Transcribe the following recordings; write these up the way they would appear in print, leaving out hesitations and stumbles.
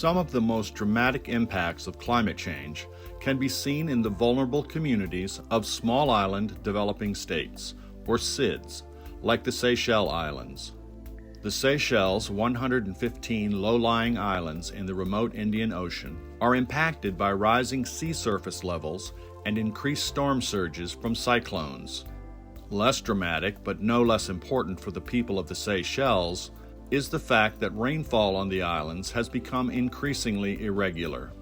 Some of the most dramatic impacts of climate change can be seen in the vulnerable communities of small island developing states, or SIDS, like the Seychelles Islands. The Seychelles' 115 low-lying islands in the remote Indian Ocean are impacted by rising sea surface levels and increased storm surges from cyclones. Less dramatic, but no less important for the people of the Seychelles, is the fact that rainfall on the islands has become increasingly irregular.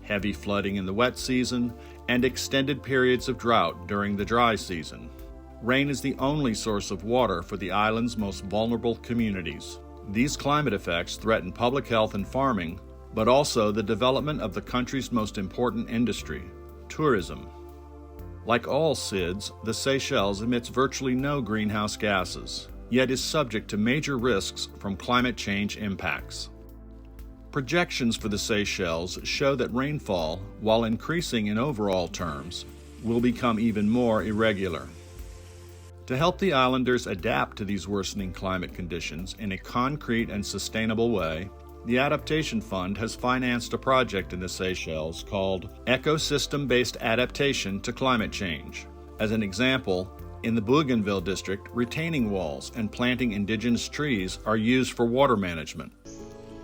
Heavy flooding in the wet season and extended periods of drought during the dry season. Rain is the only source of water for the island's most vulnerable communities. These climate effects threaten public health and farming, but also the development of the country's most important industry, tourism. Like all SIDS, the Seychelles emits virtually no greenhouse gases, yet is subject to major risks from climate change impacts. Projections for the Seychelles show that rainfall, while increasing in overall terms, will become even more irregular. To help the islanders adapt to these worsening climate conditions in a concrete and sustainable way, the Adaptation Fund has financed a project in the Seychelles called Ecosystem-Based Adaptation to Climate Change. As an example, in the Bougainville district, retaining walls and planting indigenous trees are used for water management.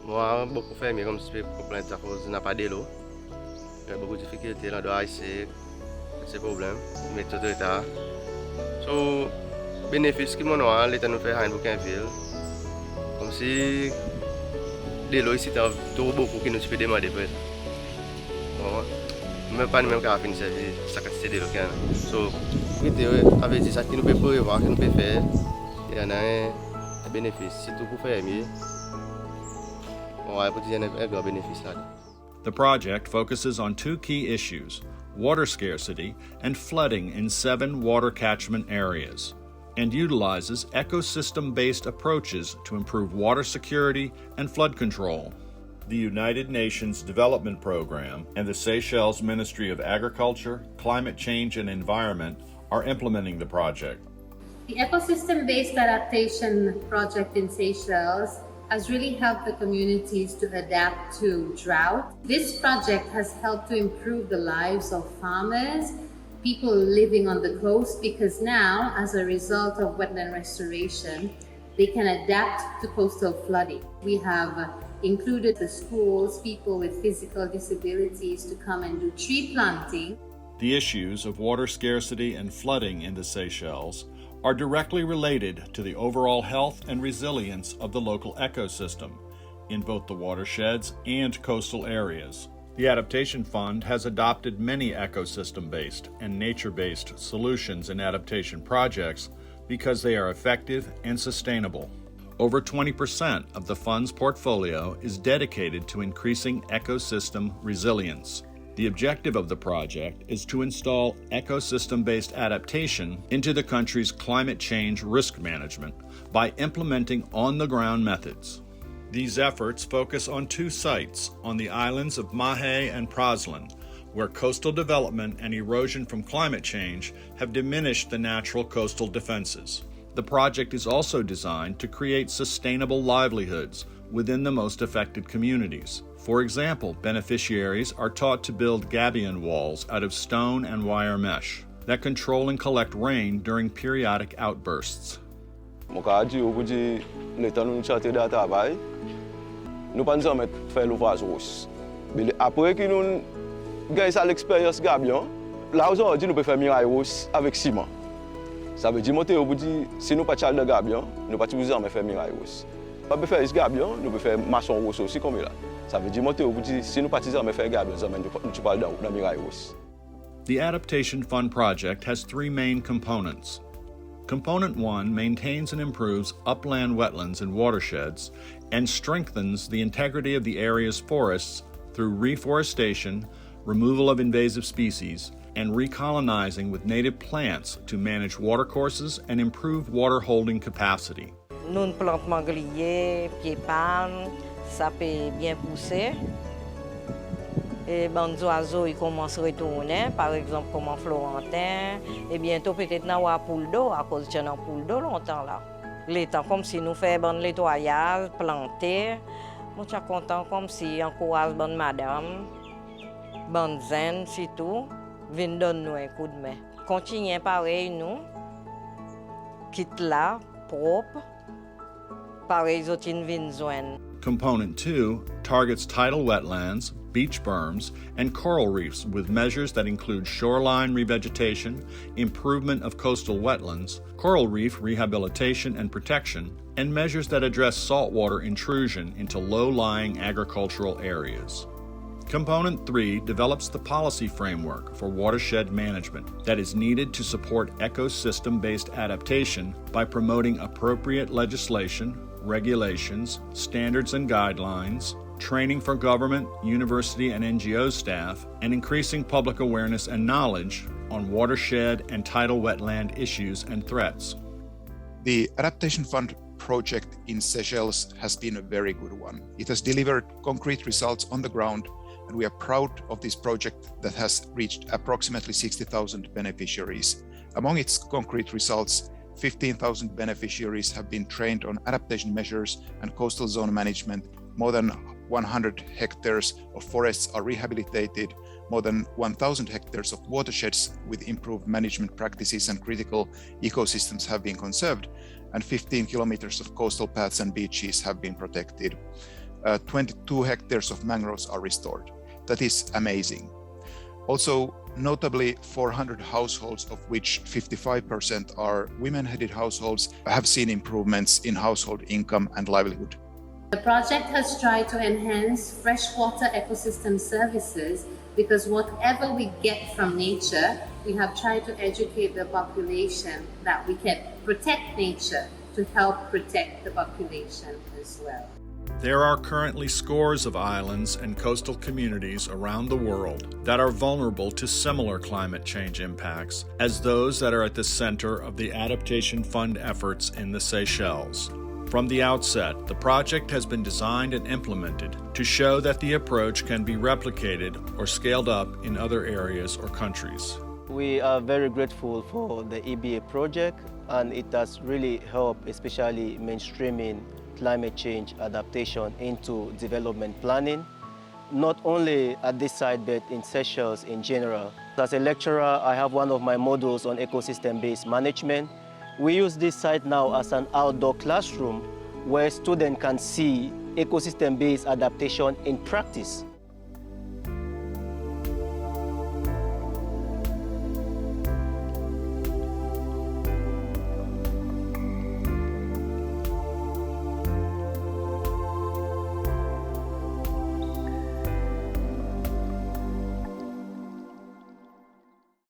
Moi, beaucoup fermiers comme je pour planter à cause n'a pas d'eau. Il y a beaucoup de difficultés dans le ici, ces problèmes, mais tout l'état. So, bénéfice que mon l'État nous fait à Bougainville, comme si de l'eau ici t'as trop beaucoup qui nous fait demander peut. Même pas même qu'à finir ça quantité de l'eau qu'il y a. So, avec ça qui nous peut prévoir, qui nous peut faire, il y en a un bénéfice. Si tout pour faire mieux. The project focuses on two key issues, water scarcity and flooding in 7 water catchment areas, and utilizes ecosystem-based approaches to improve water security and flood control. The United Nations Development Program and the Seychelles Ministry of Agriculture, Climate Change and Environment are implementing the project. The ecosystem-based adaptation project in Seychelles has really helped the communities to adapt to drought. This project has helped to improve the lives of farmers, people living on the coast, because now, as a result of wetland restoration, they can adapt to coastal flooding. We have included the schools, people with physical disabilities to come and do tree planting. The issues of water scarcity and flooding in the Seychelles are directly related to the overall health and resilience of the local ecosystem in both the watersheds and coastal areas. The Adaptation Fund has adopted many ecosystem-based and nature-based solutions in adaptation projects because they are effective and sustainable. Over 20% of the fund's portfolio is dedicated to increasing ecosystem resilience. The objective of the project is to install ecosystem-based adaptation into the country's climate change risk management by implementing on-the-ground methods. These efforts focus on 2 sites on the islands of Mahe and Praslin, where coastal development and erosion from climate change have diminished the natural coastal defenses. The project is also designed to create sustainable livelihoods within the most affected communities. For example, beneficiaries are taught to build gabion walls out of stone and wire mesh that control and collect rain during periodic outbursts. Nous pas jamais faire l'ouvrage rousse. Mais après que nous gagnons ça l'expérience gabion, là aujourd'hui nous pouvons faire miraille rousse avec ciment. Ça veut dire monter au bout de si nous pas de de gabion, nous pas toujours jamais faire miraille rousse. Pas peut faire gabion, nous pouvons faire maçon rousse aussi comme là. Ça veut dire monter au bout de si nous pas jamais faire gabion, nous parle de miraille rousse. The Adaptation Fund project has 3 main components. Component 1 maintains and improves upland wetlands and watersheds and strengthens the integrity of the area's forests through reforestation, removal of invasive species, and recolonizing with native plants to manage watercourses and improve water holding capacity. Nous plantons manglier, pied palme, ça peut bien pousser. Et les oiseaux ils commencent à retourner, par exemple comme en Florentin, et bientôt peut-être dans la poule d'eau, à cause de la poule d'eau longtemps là. Les temps comme si nous faisons bon nettoyage, planter, Je suis content comme si encourage bonne madame, bonne zen surtout, viennent donner nous un coup de main. Continuez pareil nous, quitte là, propre, pareil autres viennent joindre. Component 2 targets tidal wetlands, beach berms, and coral reefs with measures that include shoreline revegetation, improvement of coastal wetlands, coral reef rehabilitation and protection, and measures that address saltwater intrusion into low-lying agricultural areas. Component 3 develops the policy framework for watershed management that is needed to support ecosystem-based adaptation by promoting appropriate legislation, regulations, standards and guidelines, training for government, university, and NGO staff, and increasing public awareness and knowledge on watershed and tidal wetland issues and threats. The Adaptation Fund project in Seychelles has been a very good one. It has delivered concrete results on the ground, and we are proud of this project that has reached approximately 60,000 beneficiaries. Among its concrete results, 15,000 beneficiaries have been trained on adaptation measures and coastal zone management. More than 100 hectares of forests are rehabilitated. More than 1,000 hectares of watersheds with improved management practices and critical ecosystems have been conserved, and 15 kilometers of coastal paths and beaches have been protected. 22 hectares of mangroves are restored. That is amazing. Also, notably, 400 households, of which 55% are women-headed households, have seen improvements in household income and livelihood. The project has tried to enhance freshwater ecosystem services because whatever we get from nature, we have tried to educate the population that we can protect nature to help protect the population as well. There are currently scores of islands and coastal communities around the world that are vulnerable to similar climate change impacts as those that are at the center of the Adaptation Fund efforts in the Seychelles. From the outset, the project has been designed and implemented to show that the approach can be replicated or scaled up in other areas or countries. We are very grateful for the EBA project, and it has really helped, especially mainstreaming climate change adaptation into development planning, not only at this site but in Seychelles in general. As a lecturer, I have one of my modules on ecosystem-based management. We use this site now as an outdoor classroom where students can see ecosystem-based adaptation in practice.